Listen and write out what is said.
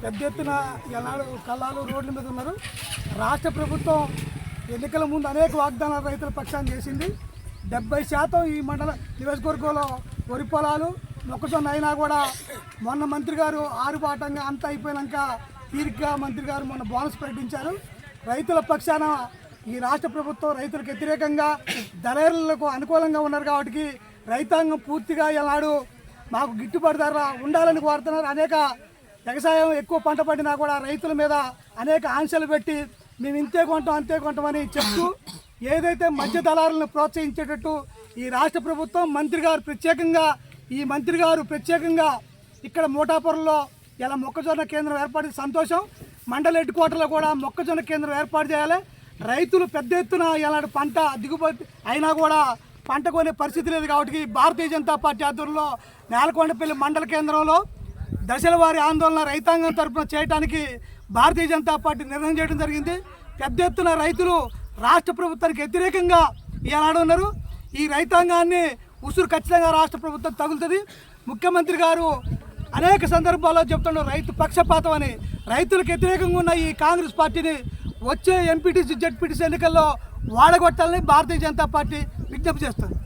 పెద్ద ఎత్తున ఎలాడు కళ్ళాలు రోడ్ల మీద ఉన్నారు. రాష్ట్ర ప్రభుత్వం ఎన్నికల ముందు అనేక వాగ్దానాలు రైతుల పక్షాన్ని చేసింది. 70% ఈ మండల నియోజకవర్గంలో వరి పొలాలు మొక్కజొన్న అయినా కూడా మొన్న మంత్రి గారు ఆరుబాటంగా అంతా అయిపోయాక తీరిగ్గా మంత్రి గారు మొన్న బోనస్ ప్రకటించారు. రైతుల పక్షాన ఈ రాష్ట్ర ప్రభుత్వం రైతులకు వ్యతిరేకంగా దళారులకు అనుకూలంగా ఉన్నారు కాబట్టి రైతాంగం పూర్తిగా ఈనాడు మాకు గిట్టుబాటు ధర ఉండాలని కోరుతున్నారు. అనేక వ్యవసాయం ఎక్కువ పంట పడినా కూడా రైతుల మీద అనేక ఆంక్షలు పెట్టి మేము ఇంతే కొంటాం అంతే కొంటామని చెప్తూ ఏదైతే మధ్య దళారులను ప్రోత్సహించేటట్టు ఈ రాష్ట్ర ప్రభుత్వం మంత్రి గారు ప్రత్యేకంగా ఇక్కడ మోటాపురంలో ఇలా మొక్కజొన్న కేంద్రం ఏర్పాటు సంతోషం. మండల హెడ్ క్వార్టర్లో కూడా మొక్కజొన్న కేంద్రం ఏర్పాటు చేయాలి. రైతులు పెద్ద ఎత్తున ఇలాంటి పంట దిగుబడి అయినా కూడా పంట కొనే పరిస్థితి లేదు కాబట్టి భారతీయ జనతా పార్టీ ఆధ్వర్యంలో నేలకొండపల్లి మండల కేంద్రంలో దశల వారి ఆందోళన రైతాంగం తరఫున చేయడానికి భారతీయ జనతా పార్టీ నిర్ణయం చేయడం జరిగింది. పెద్ద ఎత్తున రైతులు రాష్ట్ర ప్రభుత్వానికి వ్యతిరేకంగా ఈనాడు ఉన్నారు. ఈ రైతాంగాన్ని ఉసురు ఖచ్చితంగా రాష్ట్ర ప్రభుత్వం తగులుతుంది. ముఖ్యమంత్రి గారు అనేక సందర్భాల్లో చెప్తున్నారు రైతు పక్షపాతం అని. రైతులకు వ్యతిరేకంగా ఉన్న ఈ కాంగ్రెస్ పార్టీని వచ్చే ఎంపీటీసీ జెడ్పీటీసీ ఎన్నికల్లో వాడగొట్టాలని భారతీయ జనతా పార్టీ విజ్ఞప్తి చేస్తుంది.